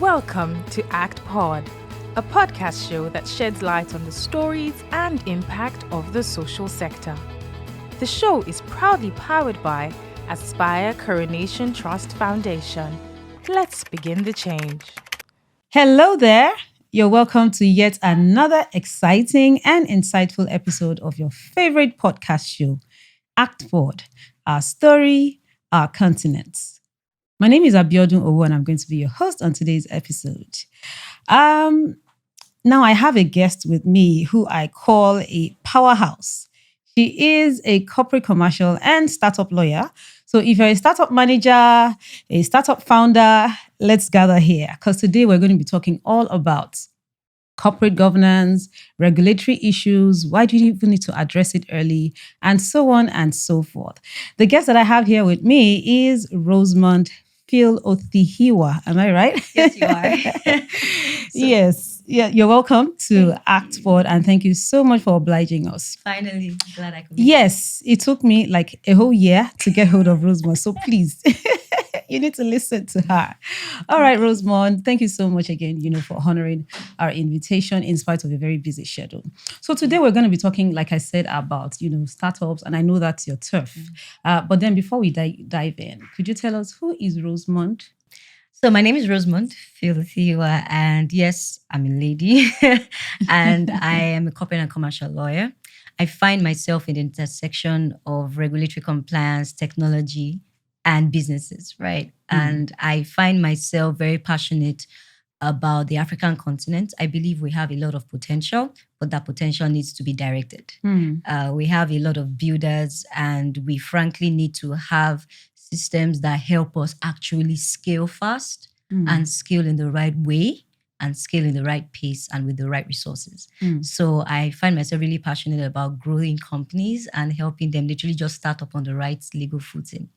Welcome to ACTPod, a podcast show that sheds light on the stories and impact of the social sector. The show is proudly powered by Aspire Coronation Trust Foundation. Let's begin the change. Hello there. You're welcome to yet another exciting and insightful episode of your favorite podcast show, ACTPod, our story, our continents. My name is Abiodun Owo and I'm going to be your host on today's episode. Now I have a guest with me who I call a powerhouse. She is a corporate commercial and startup lawyer. So if you're a startup manager, a startup founder, let's gather here because today we're going to be talking all about corporate governance, regulatory issues, why do you even need to address it early, and so on and so forth. The guest that I have here with me is Rosemond Phil-Othihiwa. Am I right? Yes, you are. Yes. Yeah, you're welcome to ACTPod and thank you so much for obliging us. Finally, glad I could. Yes, it took me like a whole year to get hold of Rosemond. So please, you need to listen to her. All right, Rosemond, thank you so much again, for honoring our invitation in spite of a very busy schedule. So today we're going to be talking, like I said, about, startups, and I know that's your turf. But then before we dive in, could you tell us who is Rosemond? So my name is Rosemond Phil-Othihiwa, and yes, I'm a lady, and I am a corporate and commercial lawyer. I find myself in the intersection of regulatory compliance, technology, and businesses, right? And I find myself very passionate about the African continent. I believe we have a lot of potential, but that potential needs to be directed. We have a lot of builders, and we frankly need to have systems that help us actually scale fast and scale in the right way and scale in the right pace and with the right resources. So I find myself really passionate about growing companies and helping them literally just start up on the right legal footing.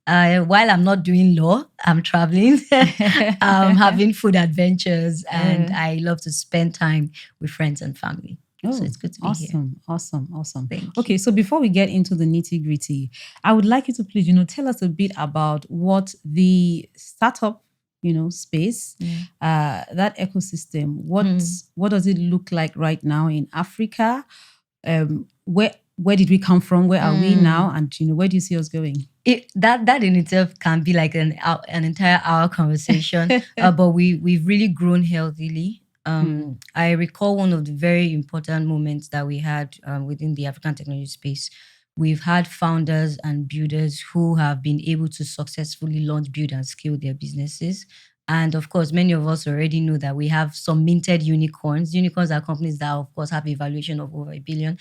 While I'm not doing law, I'm traveling, having food adventures, and I love to spend time with friends and family. So it's good to be here. Awesome. Thank you. Okay, so before we get into the nitty-gritty, I would like you to please, tell us a bit about what the startup, space, that ecosystem, what does it look like right now in Africa? Where did we come from? Where are we now? And, where do you see us going? That in itself can be like an entire hour conversation, but we've really grown healthily. I recall one of the very important moments that we had within the African technology space. We've had founders and builders who have been able to successfully launch, build, and scale their businesses. And of course, many of us already know that we have some minted unicorns. Unicorns are companies that, of course, have a valuation of over $1 billion.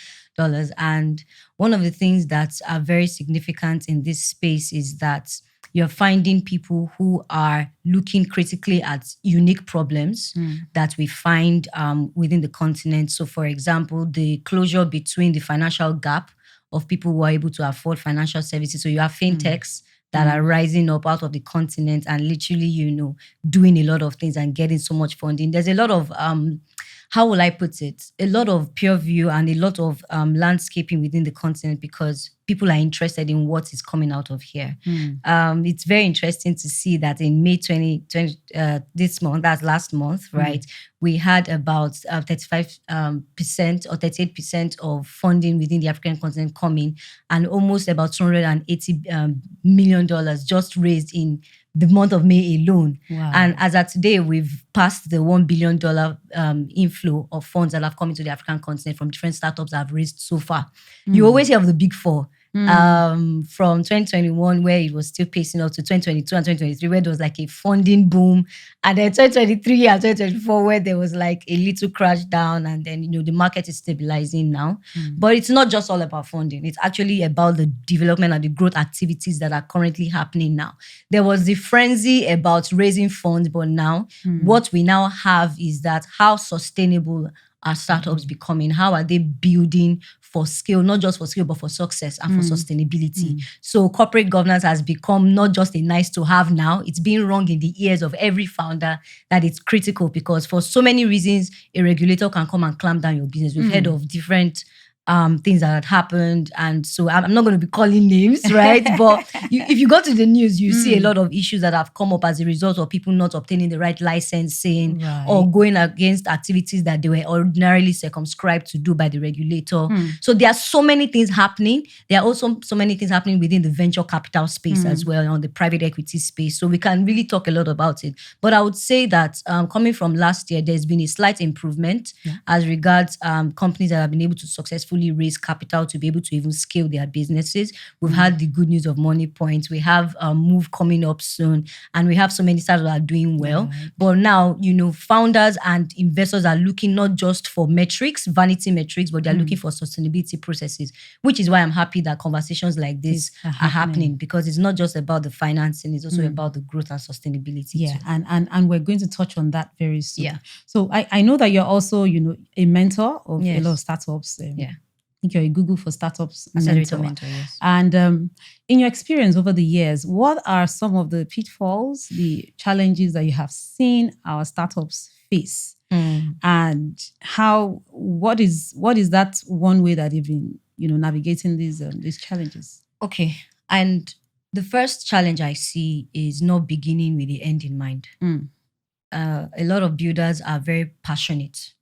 And one of the things that are very significant in this space is that you're finding people who are looking critically at unique problems that we find within the continent. So, for example, the closure between the financial gap of people who are able to afford financial services. So you have fintechs that are rising up out of the continent and literally, doing a lot of things and getting so much funding. There's a lot of, how will I put it? A lot of peer view and a lot of landscaping within the continent because people are interested in what is coming out of here. It's very interesting to see that in May 2020, this month, that's last month, right? We had about 35% or 38% of funding within the African continent coming, and almost about $280 million just raised in the month of May alone. Wow. And as of today, we've passed the $1 billion inflow of funds that have come into the African continent from different startups that have raised so far. You always hear of the big four. From 2021, where it was still pacing up, to 2022 and 2023, where there was like a funding boom, and then 2023 and 2024, where there was like a little crash down, and then the market is stabilizing now. But it's not just all about funding; it's actually about the development and the growth activities that are currently happening now. There was the frenzy about raising funds, but now what we now have is that how sustainable are startups becoming? How are they building for scale, not just for scale, but for success and for sustainability? So corporate governance has become not just a nice to have now, it's being rung in the ears of every founder that it's critical because for so many reasons, a regulator can come and clamp down your business. We've heard of different things that had happened. And so I'm not going to be calling names, right? But if you go to the news, you see a lot of issues that have come up as a result of people not obtaining the right licensing or going against activities that they were ordinarily circumscribed to do by the regulator. So there are so many things happening. There are also so many things happening within the venture capital space as well, on the private equity space. So we can really talk a lot about it. But I would say that coming from last year, there's been a slight improvement as regards companies that have been able to successfully raise capital to be able to even scale their businesses. We've had the good news of Money Point. We have a move coming up soon, and we have so many startups that are doing well. But now, founders and investors are looking not just for metrics, vanity metrics, but they're looking for sustainability processes, which is why I'm happy that conversations like this are happening, because it's not just about the financing, it's also about the growth and sustainability. Yeah, too. and we're going to touch on that very soon. Yeah. So I know that you're also, a mentor of a lot of startups. I think you're a Google for Startups mentor. Yes. And in your experience over the years, what are some of the pitfalls, the challenges that you have seen our startups face? And what is that one way that you've been, navigating these challenges? Okay. And the first challenge I see is not beginning with the end in mind. A lot of builders are very passionate.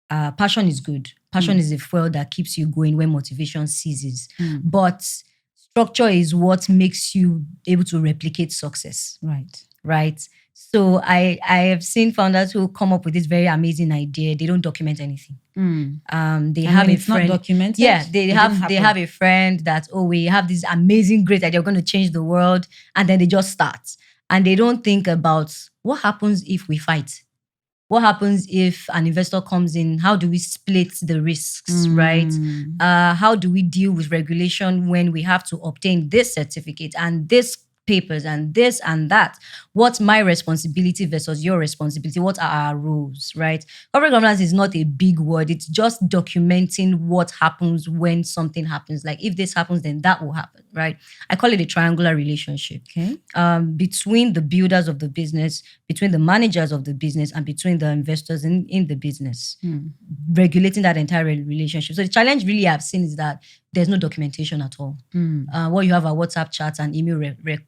Passion is good. Passion is the fuel that keeps you going when motivation ceases. But structure is what makes you able to replicate success. Right. So I have seen founders who come up with this very amazing idea. They don't document anything. They have a friend. Not documented. Yeah, they have a friend that, we have this amazing, great idea. We're going to change the world, and then they just start, and they don't think about what happens if we fight. What happens if an investor comes in? How do we split the risks, right? How do we deal with regulation when we have to obtain this certificate and this papers and this and that? What's my responsibility versus your responsibility? What are our rules, right? Corporate governance is not a big word. It's just documenting what happens when something happens. Like if this happens, then that will happen, right? I call it a triangular relationship. Between the builders of the business, between the managers of the business, and between the investors in the business. Regulating that entire relationship. So the challenge really I've seen is that there's no documentation at all. What you have are WhatsApp chats and email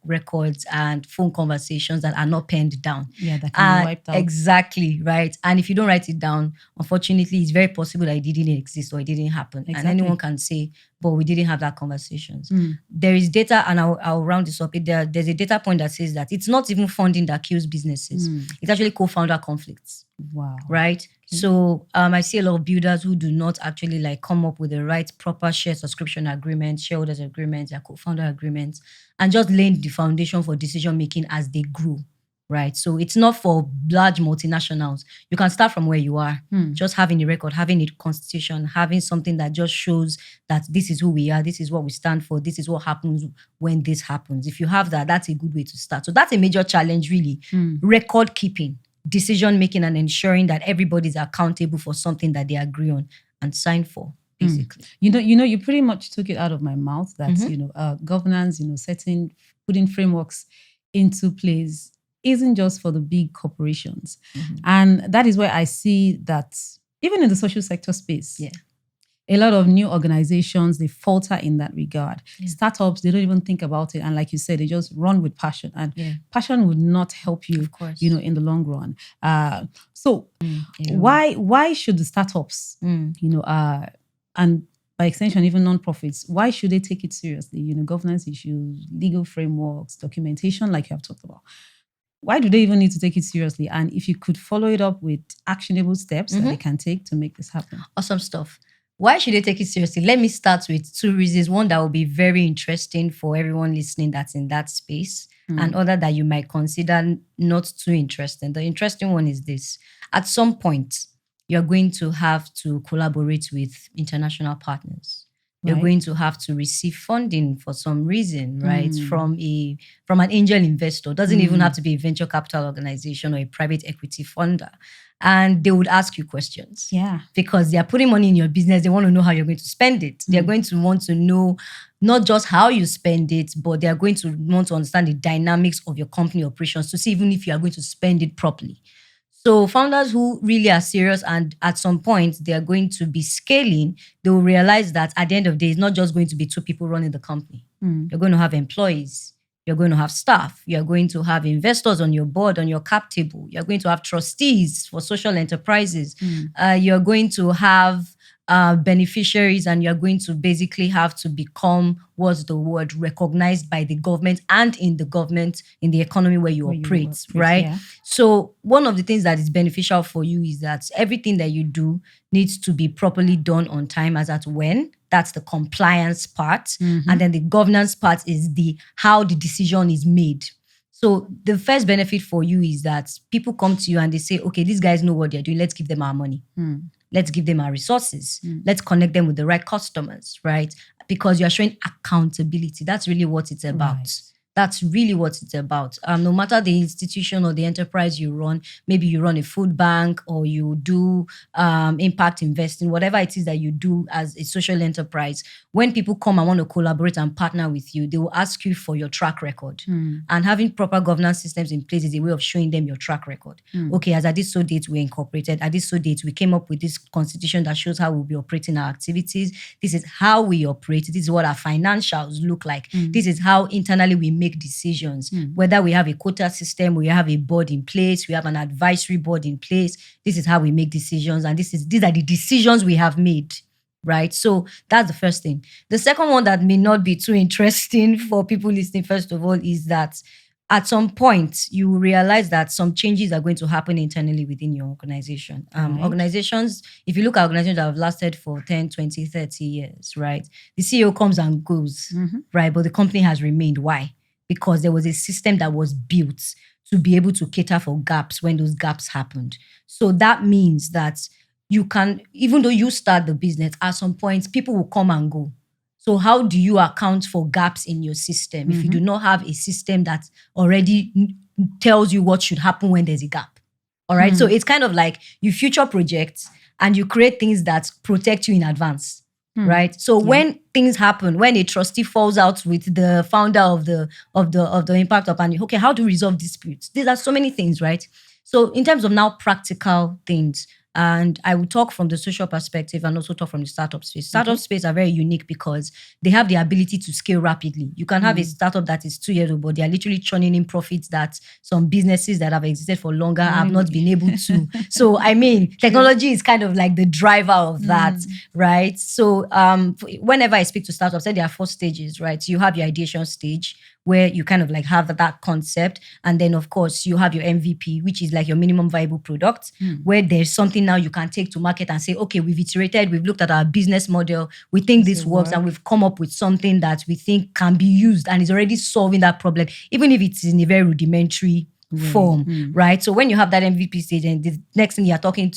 records and phone conversations that are not penned down. Yeah, that can be wiped out. Exactly, right. And if you don't write it down, unfortunately, it's very possible that it didn't exist or it didn't happen. And anyone can say, but we didn't have that conversations. There is data, and I'll round this up. There's a data point that says that it's not even funding that kills businesses. It's actually co-founder conflicts. Wow. Right? So I see a lot of builders who do not actually come up with the right proper share subscription agreements, shareholders agreements, their co-founder agreements, and just laying the foundation for decision making as they grow. Right. So it's not for large multinationals. You can start from where you are. Just having a record, having a constitution, having something that just shows that this is who we are, this is what we stand for, this is what happens when this happens. If you have that, that's a good way to start. So that's a major challenge, really. Record keeping, decision making, and ensuring that everybody's accountable for something that they agree on and sign for, basically. You pretty much took it out of my mouth that, governance, putting frameworks into place isn't just for the big corporations. And that is where I see that even in the social sector space, a lot of new organizations, they falter in that regard. Startups, they don't even think about it. And like you said, they just run with passion. And passion would not help you, of course, in the long run. Why should the startups, and by extension, even non-profits, why should they take it seriously? Governance issues, legal frameworks, documentation, like you have talked about. Why do they even need to take it seriously? And if you could follow it up with actionable steps that they can take to make this happen. Awesome stuff. Why should they take it seriously? Let me start with two reasons. One that will be very interesting for everyone listening that's in that space, and other that you might consider not too interesting. The interesting one is this. At some point, you're going to have to collaborate with international partners. You're going to have to receive funding for some reason, right? From an angel investor. Doesn't even have to be a venture capital organization or a private equity funder. And they would ask you questions. Yeah. Because they are putting money in your business. They want to know how you're going to spend it. They're going to want to know not just how you spend it, but they are going to want to understand the dynamics of your company operations to see even if you are going to spend it properly. So founders who really are serious and at some point they are going to be scaling, they will realize that at the end of the day, it's not just going to be two people running the company. You're going to have employees. You're going to have staff. You're going to have investors on your board, on your cap table. You're going to have trustees for social enterprises. You're going to have beneficiaries, and you're going to basically have to become, what's the word, recognized by the government and in the government, in the economy where you operate, right? Yeah. So one of the things that is beneficial for you is that everything that you do needs to be properly done on time, as at when. That's the compliance part. And then the governance part is the how the decision is made. So the first benefit for you is that people come to you and they say, okay, these guys know what they're doing. Let's give them our money. Let's give them our resources. Let's connect them with the right customers, right? Because you're showing accountability. That's really what it's about. Right. That's really what it's about. No matter the institution or the enterprise you run, maybe you run a food bank or you do impact investing, whatever it is that you do as a social enterprise, when people come and want to collaborate and partner with you, they will ask you for your track record. And having proper governance systems in place is a way of showing them your track record. Okay, as at this so date, we incorporated. At this so date, we came up with this constitution that shows how we'll be operating our activities. This is how we operate. This is what our financials look like. This is how internally we make decisions, whether we have a quota system, we have a board in place, we have an advisory board in place. This is how we make decisions, and these are the decisions we have made, right? So that's the first thing. The second one that may not be too interesting for people listening, first of all, is that at some point you will realize that some changes are going to happen internally within your organization. Organizations, if you look at organizations that have lasted for 10, 20, 30 years, right? The CEO comes and goes, right? But the company has remained. Why? Because there was a system that was built to be able to cater for gaps when those gaps happened. So that means that you can, even though you start the business, at some point, people will come and go. So how do you account for gaps in your system if you do not have a system that already tells you what should happen when there's a gap? All right. So it's kind of like you future project and you create things that protect you in advance. Right. So when things happen, when a trustee falls out with the founder of the impact up, and okay, how do we resolve disputes? These are so many things, right? So in terms of now practical things, and I will talk from the social perspective and also talk from the startup space. Startup space are very unique because they have the ability to scale rapidly. You can have a startup that is 2 years old, but they are literally churning in profits that some businesses that have existed for longer have not been able to. So, I mean, technology is kind of like the driver of that, right? So, whenever I speak to startups, I say there are 4 stages, right? So you have your ideation stage, where you kind of like have that concept. And then, of course, you have your MVP, which is like your minimum viable product, where there's something now you can take to market and say, okay, we've iterated, we've looked at our business model, we think this works, and we've come up with something that we think can be used and is already solving that problem, even if it's in a very rudimentary form, right? So when you have that MVP stage, and the next thing you're talking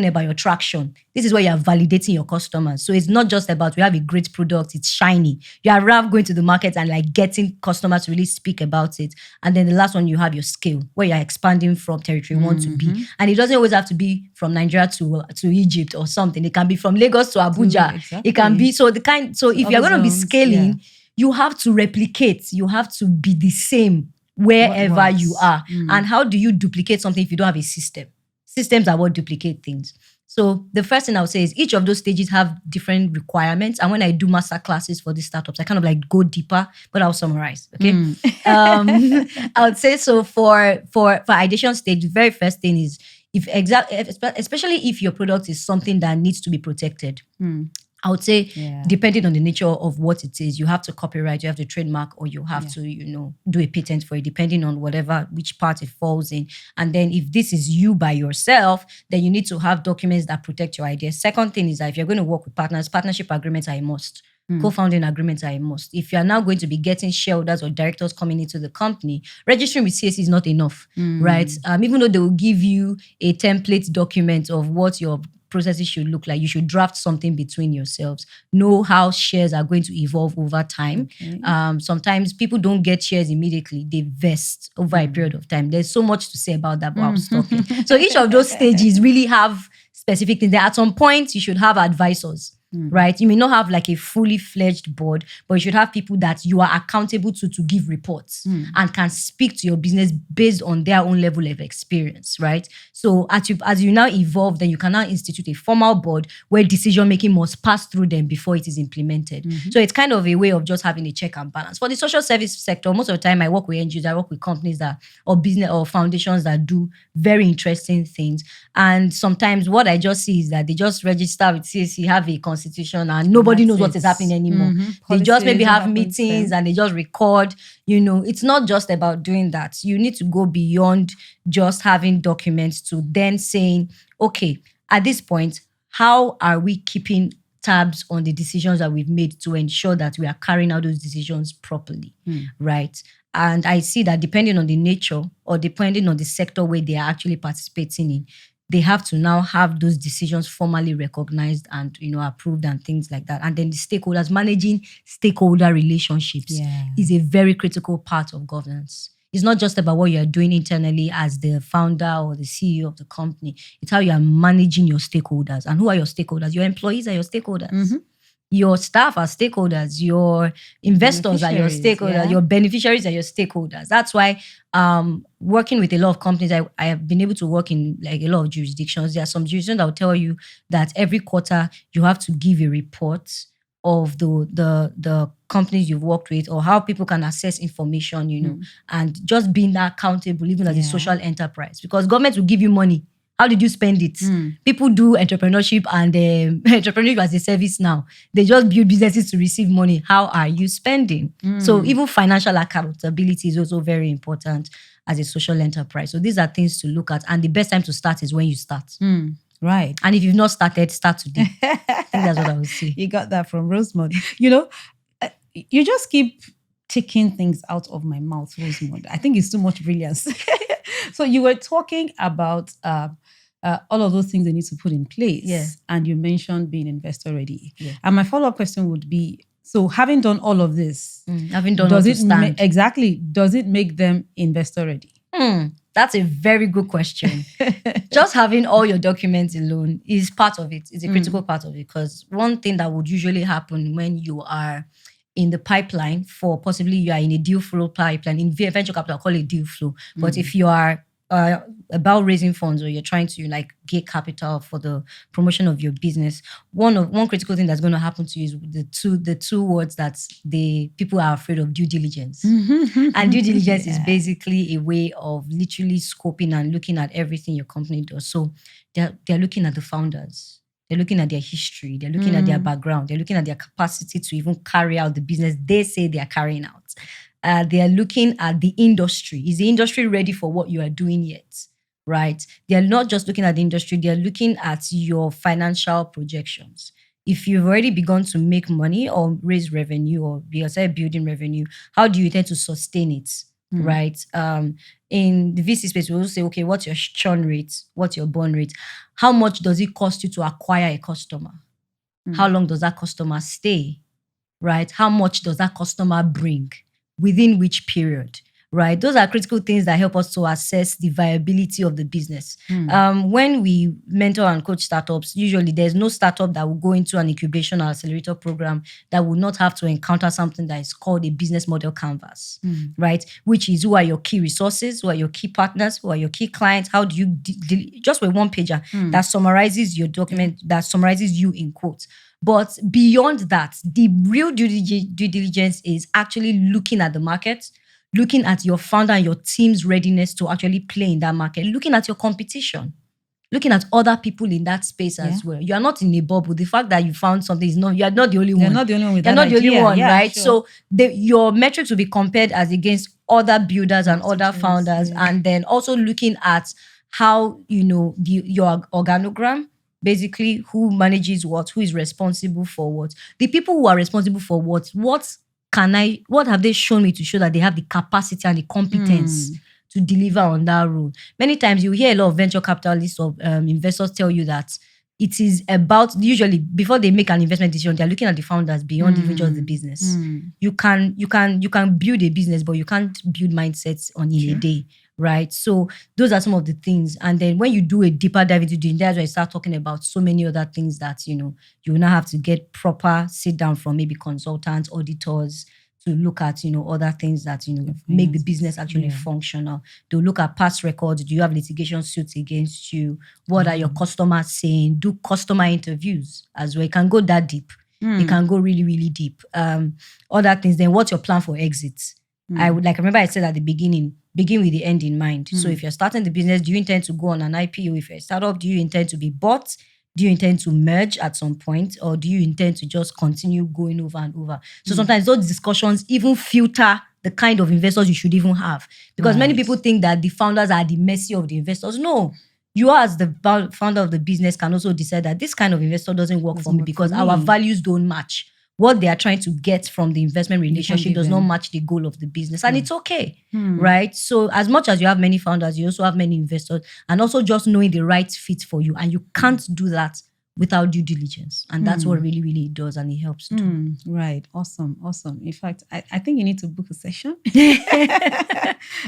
about your traction. This is where you're validating your customers. So it's not just about we have a great product, it's shiny. You are rather going to the market and like getting customers to really speak about it. And then the last one, you have your scale, where you're expanding from territory 1 to B. And it doesn't always have to be from Nigeria to Egypt or something. It can be from Lagos to Abuja. It can be, so if you're going to be scaling, you have to replicate, you have to be the same wherever you are. And how do you duplicate something if you don't have a system? Systems are what duplicate things. So the first thing I would say is each of those stages have different requirements. And when I do master classes for these startups, I kind of like go deeper, but I'll summarize. Okay. I would say so for ideation stage, the very first thing is especially if your product is something that needs to be protected. I would say, depending on the nature of what it is, you have to copyright, you have to trademark, or you have to, do a patent for it, depending on which part it falls in. And then if this is you by yourself, then you need to have documents that protect your idea. Second thing is that if you're going to work with partners, partnership agreements are a must. Co-founding agreements are a must. If you're now going to be getting shareholders or directors coming into the company, registering with CAC is not enough, right? Even though they will give you a template document of what your processes should look like, you should draft something between yourselves. Know how shares are going to evolve over time. Sometimes people don't get shares immediately. They vest over a period of time. There's so much to say about that, but I was talking. So each of those stages really have specific things. At some point, you should have advisors. right? You may not have like a fully fledged board, but you should have people that you are accountable to give reports and can speak to your business based on their own level of experience, right? So as you now evolve, then you can now institute a formal board where decision making must pass through them before it is implemented. So it's kind of a way of just having a check and balance. For the social service sector, most of the time I work with NGOs, I work with companies or business or foundations that do very interesting things. And sometimes what I just see is that they just register with CAC, have a constitution, and nobody knows what is happening anymore. They just maybe have meetings and they just record. It's not just about doing that. You need to go beyond just having documents to then saying, okay, at this point, how are we keeping tabs on the decisions that we've made to ensure that we are carrying out those decisions properly, right? And I see that depending on the nature or depending on the sector where they are actually participating in, they have to now have those decisions formally recognized and, approved and things like that. And then the stakeholders, managing stakeholder relationships is a very critical part of governance. It's not just about what you are doing internally as the founder or the CEO of the company. It's how you are managing your stakeholders. And who are your stakeholders? Your employees are your stakeholders. Your staff are stakeholders. Your investors are your stakeholders. Your beneficiaries are your stakeholders. That's why working with a lot of companies, I have been able to work in like a lot of jurisdictions. There are some jurisdictions that will tell you that every quarter you have to give a report of the companies you've worked with or how people can access information, and just being accountable even as a social enterprise. Because government will give you money. How did you spend it? People do entrepreneurship and entrepreneurship as a service now. They just build businesses to receive money. How are you spending? So even financial accountability is also very important as a social enterprise. So these are things to look at. And the best time to start is when you start. Right. And if you've not started, start today. I think that's what I would say. You got that from Rosemond. You just keep taking things out of my mouth, Rosemond. I think it's too much brilliance. So you were talking about all of those things they need to put in place. And you mentioned being investor ready. And my follow-up question would be, so having done all of this, does it make them investor ready? That's a very good question. Just having all your documents alone is part of it. It's a critical part of it, because one thing that would usually happen when you are in the pipeline for possibly you are in a deal flow pipeline, in venture capital, I call it deal flow. But if you are about raising funds or you're trying to get capital for the promotion of your business, one critical thing that's going to happen to you is the two words that the people are afraid of: due diligence. And due diligence is basically a way of literally scoping and looking at everything your company does. So they're looking at the founders. They're looking at their history. They're looking at their background. They're looking at their capacity to even carry out the business they say they are carrying out. They are looking at the industry. Is the industry ready for what you are doing yet? Right? They are not just looking at the industry. They are looking at your financial projections. If you've already begun to make money or raise revenue or be building revenue, how do you intend to sustain it? Right? In the VC space, we will say, okay, what's your churn rate? What's your burn rate? How much does it cost you to acquire a customer? How long does that customer stay? Right? How much does that customer bring? Within which period? Right? Those are critical things that help us to assess the viability of the business. When we mentor and coach startups, usually there's no startup that will go into an incubation or accelerator program that will not have to encounter something that is called a business model canvas, right? Which is, who are your key resources? Who are your key partners? Who are your key clients? How do you, just with one pager that summarizes your document, that summarizes you in quotes. But beyond that, the real due diligence is actually looking at the market, looking at your founder and your team's readiness to actually play in that market, looking at your competition, looking at other people in that space as well. You are not in a bubble. The fact that you found something is not, you are not the only one. You're not the only one with You're that not the only idea. one, Yeah, right? sure. So your metrics will be compared as against other builders and other founders, and then also looking at how, your organogram, basically who manages what, who is responsible for what. The people who are responsible for what have they shown me to show that they have the capacity and the competence to deliver on that role? Many times you hear a lot of venture capitalists or investors tell you that it is about, usually before they make an investment decision, they're looking at the founders beyond even just the business. You can build a business, but you can't build mindsets in a day. right? So those are some of the things. And then when you do a deeper dive into diligence, that's when you start talking about so many other things that, you will now have to get proper sit down from maybe consultants, auditors, to look at, other things that, make the business actually functional. They'll look at past records. Do you have litigation suits against you? What are your customers saying? Do customer interviews as well. It can go that deep. It can go really, really deep. Other things. Then what's your plan for exits? I remember I said at the beginning, begin with the end in mind. So if you're starting the business, do you intend to go on an IPO? If you're a startup, do you intend to be bought? Do you intend to merge at some point, or do you intend to just continue going over and over? So sometimes those discussions even filter the kind of investors you should even have. Because many people think that the founders are at the mercy of the investors. No. You as the founder of the business can also decide that this kind of investor doesn't work for me because our values don't match. What they are trying to get from the investment relationship does not match the goal of the business. And it's okay, right? So as much as you have many founders, you also have many investors, and also just knowing the right fit for you. And you can't do that without due diligence. And that's what really, really does, and it helps too. Right. Awesome. In fact, I think you need to book a session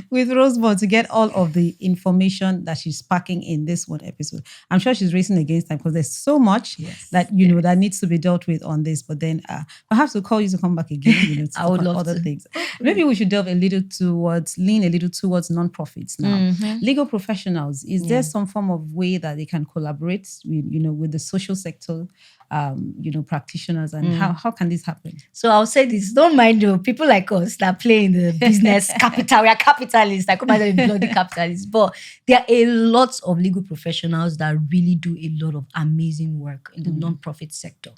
with Rosemond to get all of the information that she's packing in this one episode. I'm sure she's racing against time because there's so much that know that needs to be dealt with on this. But then perhaps we'll call you to come back again, to I would love other to. things. Maybe we should lean a little towards nonprofits now. Legal professionals, is there some form of way that they can collaborate with the social sector practitioners, and how can this happen? So I'll say this, don't mind people like us that play in the business capital. We are capitalists. I come out of bloody capitalists. But there are a lot of legal professionals that really do a lot of amazing work in the non-profit sector.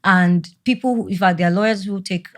And people, in fact, there are lawyers who take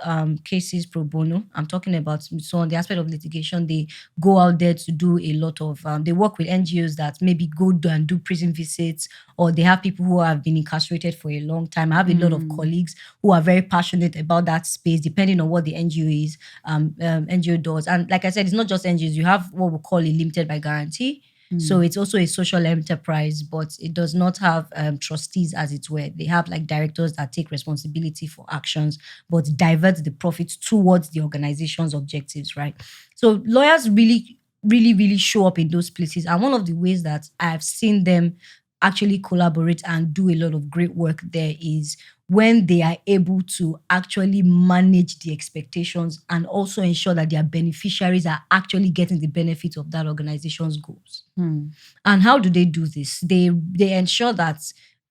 cases pro bono. I'm talking about, so on the aspect of litigation, they go out there to do a lot of, they work with NGOs that maybe go and do prison visits, or they have people who have been incarcerated for a long time. I have a lot of colleagues who are very passionate about that space, depending on what the NGO is, NGO does. And like I said, it's not just NGOs. You have what we call a limited by guarantee. So it's also a social enterprise, but it does not have trustees, as it were. They have like directors that take responsibility for actions, but divert the profits towards the organization's objectives, right? So lawyers really, really, really show up in those places. And one of the ways that I've seen them actually collaborate and do a lot of great work there is when they are able to actually manage the expectations and also ensure that their beneficiaries are actually getting the benefit of that organization's goals. And how do they do this? They ensure that,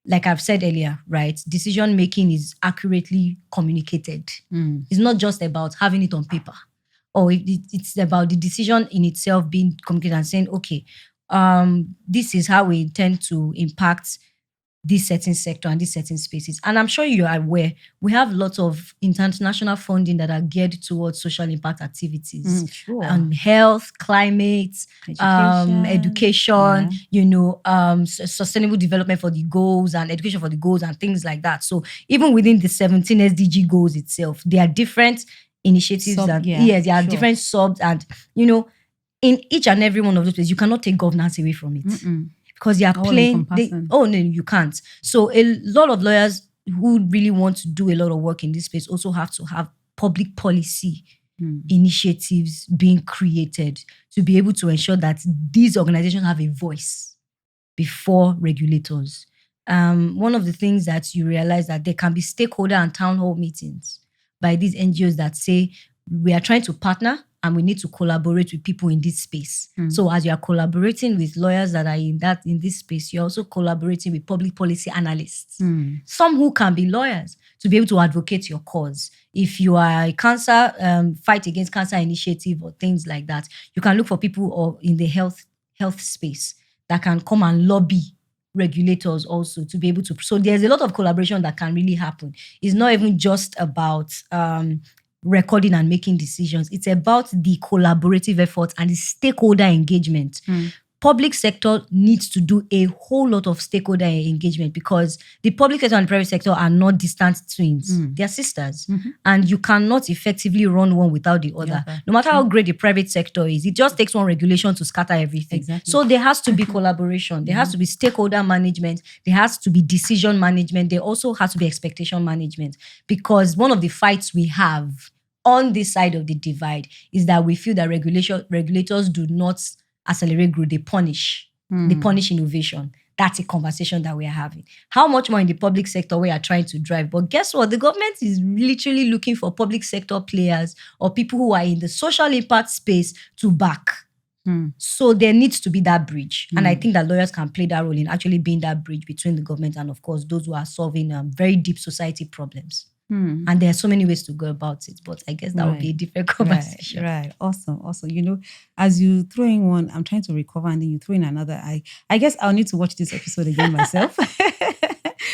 like I've said earlier, right, decision making is accurately communicated. It's not just about having it on paper, or it's about the decision in itself being communicated and saying, okay, this is how we intend to impact this certain sector and these certain spaces. And I'm sure you are aware, we have lots of international funding that are geared towards social impact activities. And health, climate, education, sustainable development for the goals and education for the goals and things like that. So even within the 17 SDG goals itself, there are different initiatives there are different subs, and in each and every one of those places, you cannot take governance away from it. Because you are playing. No, you can't. So a lot of lawyers who really want to do a lot of work in this space also have to have public policy initiatives being created to be able to ensure that these organizations have a voice before regulators. One of the things that you realize that there can be stakeholder and town hall meetings by these NGOs that say, we are trying to partner and we need to collaborate with people in this space. So as you are collaborating with lawyers that are in this space, you're also collaborating with public policy analysts, some who can be lawyers, to be able to advocate your cause. If you are a cancer, fight against cancer initiative or things like that, you can look for people in the health space that can come and lobby regulators also to be able to. So there's a lot of collaboration that can really happen. It's not even just about recording and making decisions. It's about the collaborative efforts and the stakeholder engagement. Public sector needs to do a whole lot of stakeholder engagement, because the public sector and the private sector are not distant twins. They're sisters. And you cannot effectively run one without the other. No matter how great the private sector is, it just takes one regulation to scatter everything. So there has to be collaboration. There has to be stakeholder management. There has to be decision management. There also has to be expectation management, because one of the fights we have on this side of the divide is that we feel that regulators do not accelerate growth, they punish. They punish innovation. That's a conversation that we are having. How much more in the public sector we are trying to drive? But guess what? The government is literally looking for public sector players or people who are in the social impact space to back. So there needs to be that bridge. And I think that lawyers can play that role in actually being that bridge between the government and, of course, those who are solving very deep society problems. And there are so many ways to go about it, but I guess that would be a different conversation. Right. Awesome. As you throw in one, I'm trying to recover, and then you throw in another. I guess I'll need to watch this episode again myself.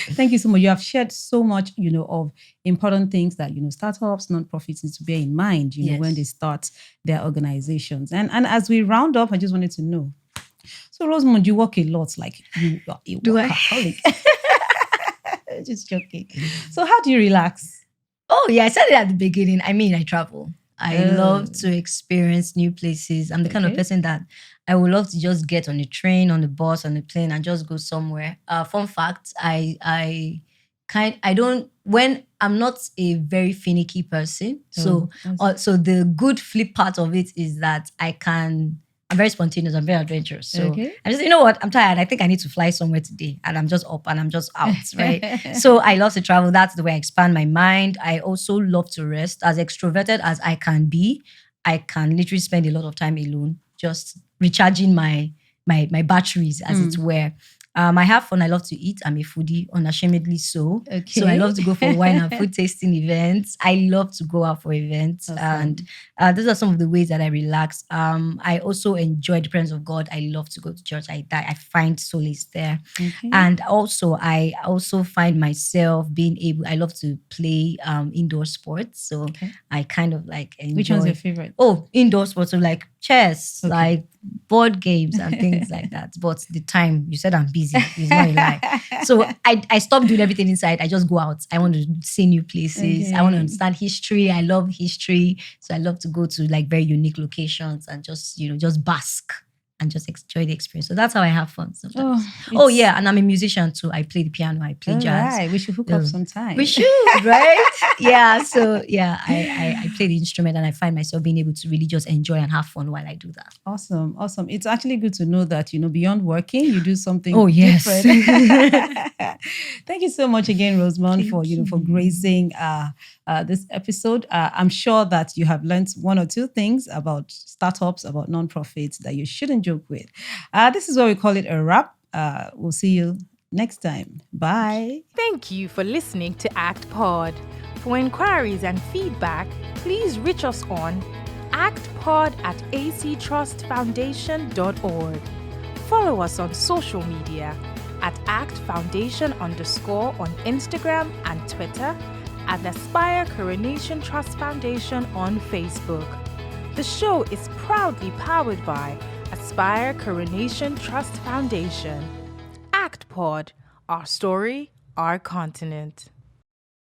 Thank you so much. You have shared so much, of important things that, startups, nonprofits need to bear in mind, when they start their organizations. And as we round up, I just wanted to know. So, Rosemond, you work a lot, like you are a workaholic. Just joking. So how do you relax? Oh, yeah, I said it at the beginning. I mean, I travel. I love to experience new places. I'm the kind of person that I would love to just get on the train, on the bus, on the plane, and just go somewhere. Fun fact, when I'm not a very finicky person. So the good flip part of it is that I'm very spontaneous. I'm very adventurous. So I just, you know what? I'm tired. I think I need to fly somewhere today. And I'm just up and I'm just out, right? So I love to travel. That's the way I expand my mind. I also love to rest. As extroverted as I can be, I can literally spend a lot of time alone, just recharging my batteries, as it were. I have fun. I love to eat. I'm a foodie, unashamedly so. So I love to go for wine and food tasting events. I love to go out for events. Awesome. And those are some of the ways that I relax. I also enjoy the presence of God. I love to go to church. I find solace there. And also, I also find myself I love to play indoor sports. So I kind of like enjoy. Which one's your favorite? Oh, indoor sports. So like chess, like board games and things like that. But the time, you said I'm busy. It's not a lie. So I stopped doing everything inside. I just go out. I want to see new places. I want to understand history. I love history. So I love to go to like very unique locations and just bask and just enjoy the experience. So that's how I have fun sometimes. Yeah, and I'm a musician too. I play the piano. I play jazz. Right. We should hook up sometime. We should, right? Yeah. So yeah, I play the instrument and I find myself being able to really just enjoy and have fun while I do that. Awesome. It's actually good to know that, beyond working, you do something different. Thank you so much again, Rosemond, for gracing this episode. I'm sure that you have learned one or two things about startups, about nonprofits that you shouldn't joke with. This is what we call it a wrap. We'll see you next time. Bye. Thank you for listening to ACTPod. For inquiries and feedback, please reach us on actpod@actrustfoundation.org. Follow us on social media at actfoundation_ on Instagram and Twitter, and Aspire Coronation Trust Foundation on Facebook. The show is proudly powered by Aspire Coronation Trust Foundation. ACTPod, our story, our continent.